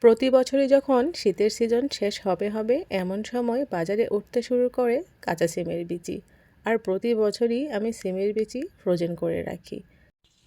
প্রতি বছরই যখন শীতের সিজন শেষ হবে এমন সময় বাজারে উঠতে শুরু করে কাঁচা সিমের বিচি। আর প্রতি বছরই আমি সিমের বিচি ফ্রোজেন করে রাখি।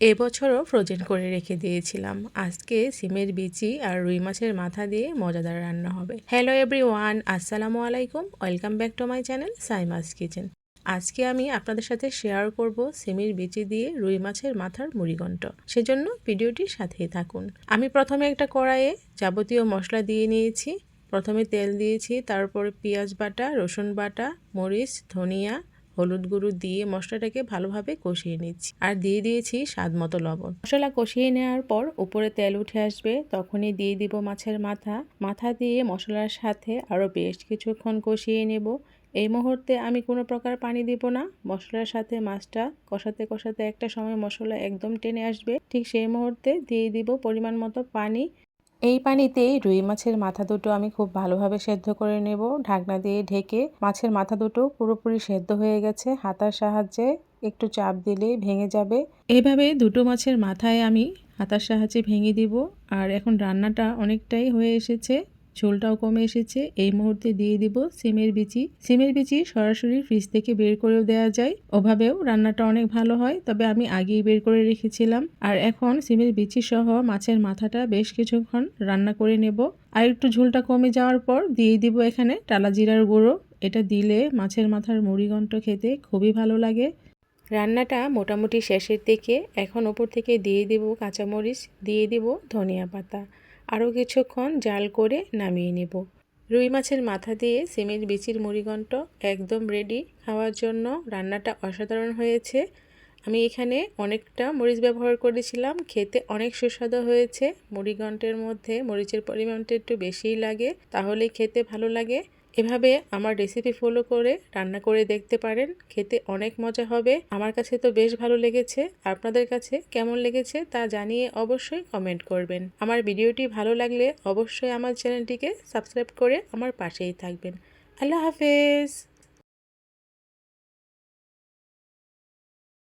এবছরও ফ্রোজেন করে রেখে দিয়েছিলাম। আজকে সিমের বিচি আর রুই মাছের মাথা দিয়ে মজাদার রান্না হবে। হ্যালো এভরিওয়ান, আসসালামু আলাইকুম, welcome back to my channel Saima's kitchen. আজকে আমি আপনাদের সাথে শেয়ার করব সিমের বিচি দিয়ে রুই মাছের মাথার মুড়িঘণ্ট। সেজন্য ভিডিওটির সাথেই থাকুন। আমি প্রথমে একটা কড়াইয়ে যাবতীয় মশলা দিয়ে নিয়েছি। প্রথমে তেল দিয়েছি, তারপরে পেঁয়াজ বাটা, রসুন বাটা, মরিচ, ধনিয়া, হলুদ গুঁড়ো দিয়ে মশলাটাকে ভালোভাবে কষিয়ে নিচ্ছি। আর দিয়ে দিয়েছি স্বাদ মতো লবণ। মশলা কষিয়ে নেওয়ার পর উপরে তেল উঠে আসবে, তখনই দিয়ে দিব মাছের মাথা দিয়ে মশলার সাথে আরও বেশ কিছুক্ষণ কষিয়ে নেব। এই মুহূর্তে আমি কোনো প্রকার পানি দিব না। মশলার সাথে মাছটা কষাতে কষাতে একটা সময় মশলা একদম টেনে আসবে, ঠিক সেই মুহূর্তে দিয়ে দিব পরিমাণ মতো পানি। এই পানিতেই রুই মাছের মাথা দুটো আমি খুব ভালোভাবে সেদ্ধ করে নেব। ঢাকনা দিয়ে ঢেকে মাছের মাথা দুটো পুরোপুরি সেদ্ধ হয়ে গেছে, হাতার সাহায্যে একটু চাপ দিলেই ভেঙে যাবে। এভাবে দুটো মাছের মাথায় আমি হাতার সাহায্যে ভেঙে দিব। আর এখন রান্নাটা অনেকটাই হয়ে এসেছে, ঝোলটাও কমে এসেছে। এই মুহূর্তে দিয়ে দিব সিমের বিচি। সিমের বিচি সরাসরি ফ্রিজ থেকে বের করেও দেওয়া যায়, ওভাবেও রান্নাটা অনেক ভালো হয়, তবে আমি আগেই বের করে রেখেছিলাম। আর এখন সিমের বিচি সহ মাছের মাথাটা বেশ কিছুক্ষণ রান্না করে নেব। আর একটু ঝোলটা কমে যাওয়ার পর দিয়ে দিব এখানে টালা জিরার গুঁড়ো। এটা দিলে মাছের মাথার মুড়িঘণ্ট খেতে খুবই ভালো লাগে। রান্নাটা মোটামুটি শেষের দিকে। এখন ওপর থেকে দিয়ে দেব কাঁচামরিচ, দিয়ে দেব ধনিয়া পাতা। আরও কিছুক্ষণ জাল করে নামিয়ে নেব। রুই মাছের মাথা দিয়ে সিমের বিচির মুড়িঘণ্ট একদম রেডি খাওয়ার জন্য। রান্নাটা অসাধারণ হয়েছে। আমি এখানে অনেকটা মরিচ ব্যবহার করেছিলাম, খেতে অনেক সুস্বাদু হয়েছে। মুড়িঘণ্টের মধ্যে মরিচের পরিমাণটা একটু বেশিই লাগে, তাহলেই খেতে ভালো লাগে। এভাবে আমার রেসিপি ফলো করে রান্না করে দেখতে পারেন, খেতে অনেক মজা হবে। আমার কাছে তো বেশ ভালো লেগেছে। আপনাদের কাছে কেমন লেগেছে তা জানিয়ে অবশ্যই কমেন্ট করবেন। আমার ভিডিওটি ভালো লাগলে অবশ্যই আমার চ্যানেলটিকে সাবস্ক্রাইব করে আমার পাশেই থাকবেন। আল্লাহ হাফেজ।